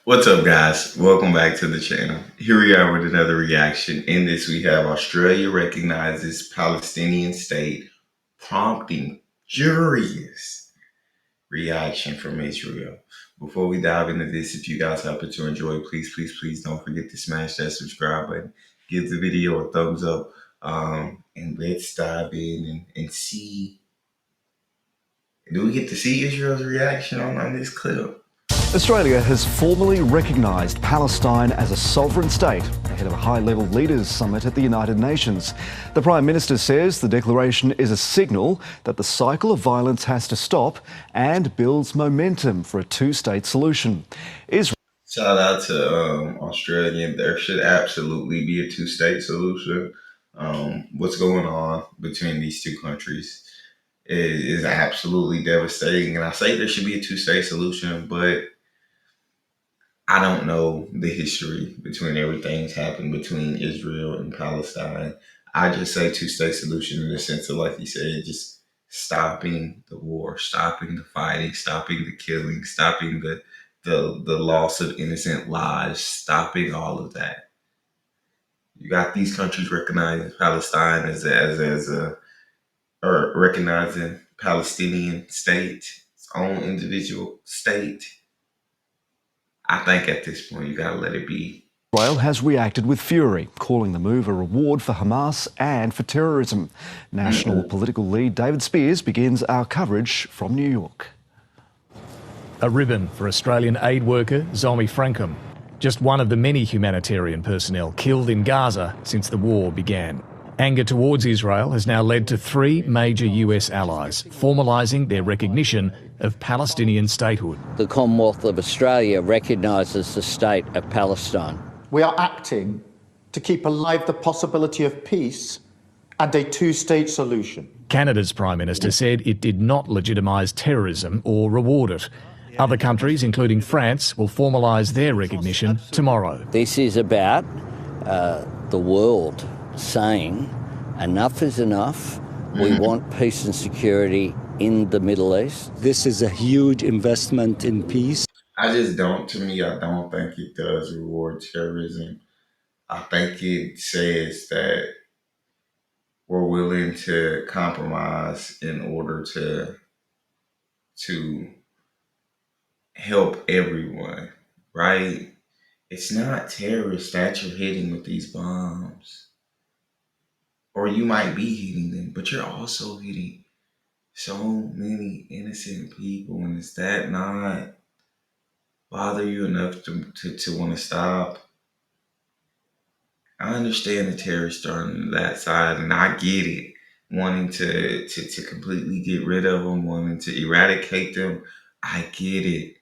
What's up, guys? Welcome back to the channel. Here we are with another reaction. In this, we have Australia recognizes Palestinian state, prompting furious reaction from Israel. Before we dive into this, if you guys happen to enjoy, please don't forget to smash that subscribe button. Give the video a thumbs up. And let's dive in and see. Do we get to see Israel's reaction on this clip? Australia has formally recognised Palestine as a sovereign state ahead of a high-level leaders summit at the United Nations. The Prime Minister says the declaration is a signal that the cycle of violence has to stop and builds momentum for a two-state solution. Shout out to Australia. There should absolutely be a two-state solution. What's going on between these two countries is absolutely devastating. And I say there should be a two-state solution, but I don't know the history between everything's happened between Israel and Palestine. I just say two-state solution in the sense of, like you said, just stopping the war, stopping the fighting, stopping the killing, stopping the loss of innocent lives, stopping all of that. You got these countries recognizing Palestine or recognizing Palestinian state, its own individual state. I think at this point, you gotta let it be. Israel has reacted with fury, calling the move a reward for Hamas and for terrorism. National political lead David Spears begins our coverage from New York. A ribbon for Australian aid worker Zomi Frankham, just one of the many humanitarian personnel killed in Gaza since the war began. Anger towards Israel has now led to three major US allies formalising their recognition of Palestinian statehood. The Commonwealth of Australia recognises the state of Palestine. We are acting to keep alive the possibility of peace and a two-state solution. Canada's Prime Minister said it did not legitimise terrorism or reward it. Other countries, including France, will formalise their recognition tomorrow. This is about the world saying enough is enough. We want peace and security in the Middle East. This is a huge investment in peace. I don't think it does reward terrorism. I think it says that we're willing to compromise in order to help everyone, right? It's not terrorists that you're hitting with these bombs. Or you might be hitting them, but you're also hitting so many innocent people. And is that not bother you enough to want to stop? I understand the terrorists are on that side, and I get it. Wanting to completely get rid of them, wanting to eradicate them, I get it.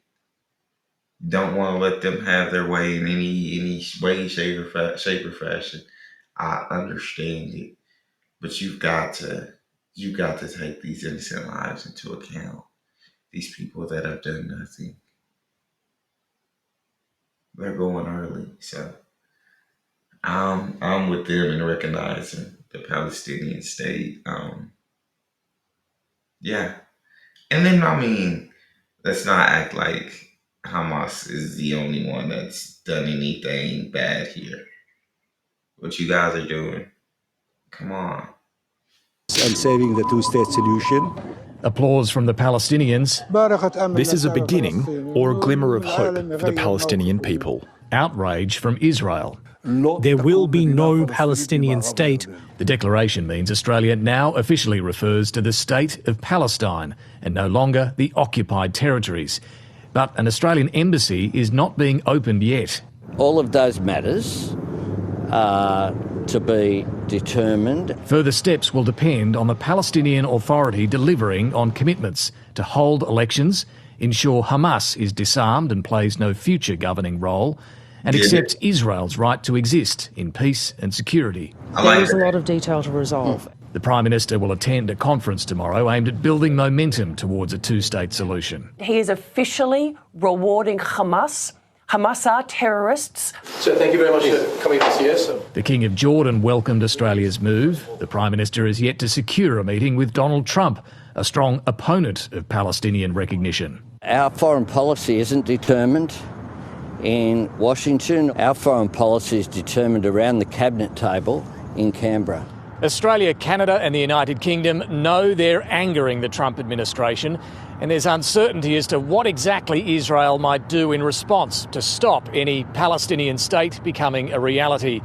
Don't want to let them have their way in any way, shape, or fashion. I understand it. But you've got to take these innocent lives into account. These people that have done nothing. They're going early. So I'm with them in recognizing the Palestinian state. Yeah. And then, let's not act like Hamas is the only one that's done anything bad here. What you guys are doing, come on. And saving the two-state solution. Applause from the Palestinians. This is a beginning or a glimmer of hope for the Palestinian people. Outrage from Israel. There will be no Palestinian state. The declaration means Australia now officially refers to the state of Palestine and no longer the occupied territories. But an Australian embassy is not being opened yet. All of those matters are to be determined. Further steps will depend on the Palestinian Authority delivering on commitments to hold elections, ensure Hamas is disarmed and plays no future governing role, and accepts Israel's right to exist in peace and security. There is a lot of detail to resolve. The Prime Minister will attend a conference tomorrow aimed at building momentum towards a two-state solution. He is officially rewarding Hamas. Hamas are terrorists. So thank you very much for coming to see us. The King of Jordan welcomed Australia's move. The Prime Minister is yet to secure a meeting with Donald Trump, a strong opponent of Palestinian recognition. Our foreign policy isn't determined in Washington. Our foreign policy is determined around the cabinet table in Canberra. Australia, Canada and the United Kingdom know they're angering the Trump administration, and there's uncertainty as to what exactly Israel might do in response to stop any Palestinian state becoming a reality.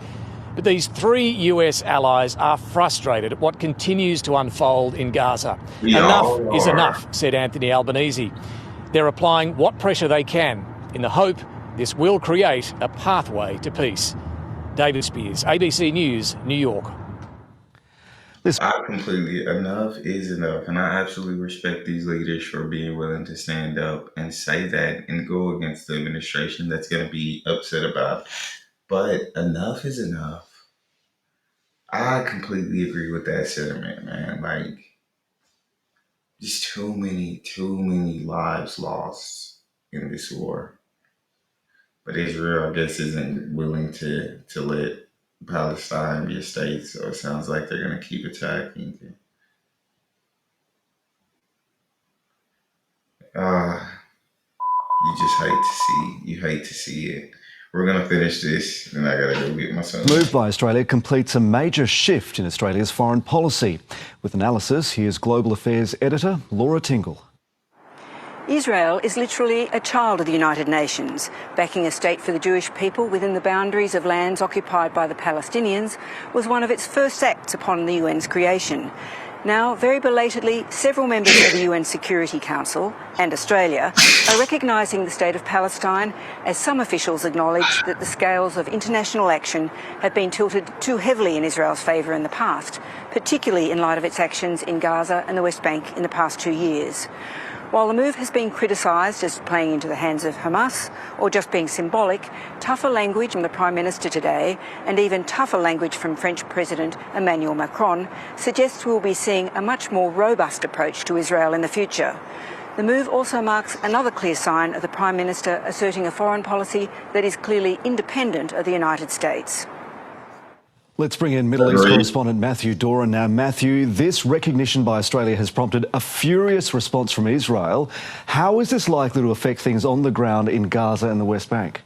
But these three US allies are frustrated at what continues to unfold in Gaza. Enough is enough, said Anthony Albanese. They're applying what pressure they can in the hope this will create a pathway to peace. David Spears, ABC News, New York. Enough is enough, and I absolutely respect these leaders for being willing to stand up and say that and go against the administration that's going to be upset about it. But enough is enough. I completely agree with that sentiment, man. Like, just too many lives lost in this war. But Israel, I guess, isn't willing to let Palestine be a state, so it sounds like they're going to keep attacking. You just hate to see it. We're going to finish this, and I got to go get my son. Move by Australia completes a major shift in Australia's foreign policy. With analysis, here's Global Affairs editor Laura Tingle. Israel is literally a child of the United Nations. Backing a state for the Jewish people within the boundaries of lands occupied by the Palestinians was one of its first acts upon the UN's creation. Now, very belatedly, several members of the UN Security Council and Australia are recognising the state of Palestine, as some officials acknowledge that the scales of international action have been tilted too heavily in Israel's favour in the past, particularly in light of its actions in Gaza and the West Bank in the past 2 years. While the move has been criticised as playing into the hands of Hamas or just being symbolic, tougher language from the Prime Minister today and even tougher language from French President Emmanuel Macron suggests we will be seeing a much more robust approach to Israel in the future. The move also marks another clear sign of the Prime Minister asserting a foreign policy that is clearly independent of the United States. Let's bring in Middle East correspondent Matthew Doran now. Matthew, this recognition by Australia has prompted a furious response from Israel. How is this likely to affect things on the ground in Gaza and the West Bank?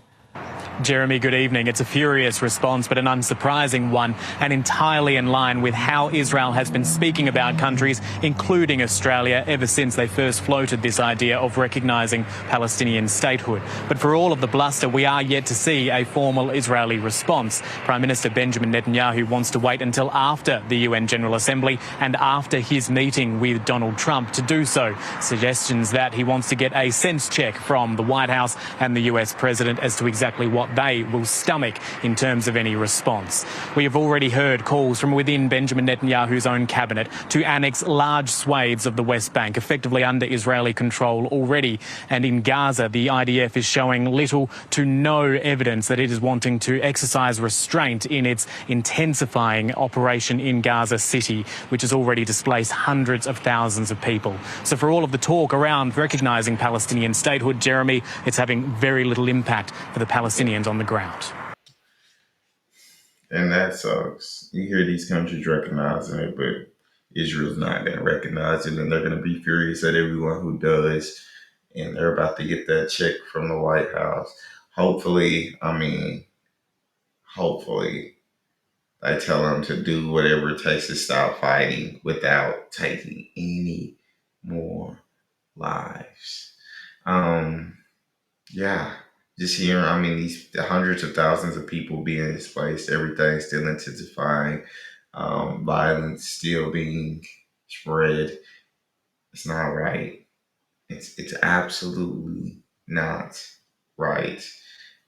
Jeremy, good evening. It's a furious response, but an unsurprising one, and entirely in line with how Israel has been speaking about countries, including Australia, ever since they first floated this idea of recognising Palestinian statehood. But for all of the bluster, we are yet to see a formal Israeli response. Prime Minister Benjamin Netanyahu wants to wait until after the UN General Assembly and after his meeting with Donald Trump to do so. Suggestions that he wants to get a sense check from the White House and the US President as to exactly what they will stomach in terms of any response. We have already heard calls from within Benjamin Netanyahu's own cabinet to annex large swathes of the West Bank, effectively under Israeli control already. And in Gaza, the IDF is showing little to no evidence that it is wanting to exercise restraint in its intensifying operation in Gaza City, which has already displaced hundreds of thousands of people. So for all of the talk around recognising Palestinian statehood, Jeremy, it's having very little impact for the Palestinians on the ground. And that sucks. You hear these countries recognizing it, but Israel's not going to recognize it, and they're going to be furious at everyone who does. And they're about to get that check from the White House. Hopefully, I tell them to do whatever it takes to stop fighting without taking any more lives. Just hearing, the hundreds of thousands of people being displaced, everything still intensifying, violence still being spread. It's not right. It's absolutely not right.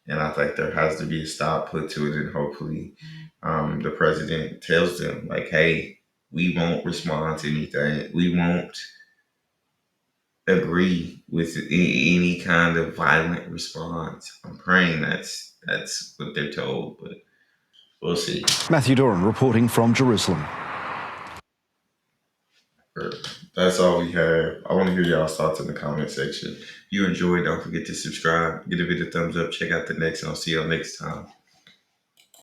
And I think there has to be a stop put to it, and hopefully the president tells them, like, hey, we won't respond to anything. We won't agree with any kind of violent response. I'm praying that's what they're told, but we'll see. Matthew Doran reporting from Jerusalem. That's all we have. I want to hear y'all's thoughts in the comment section. If you enjoyed, don't forget to subscribe, give the video a thumbs up, check out the next, and I'll see y'all next time.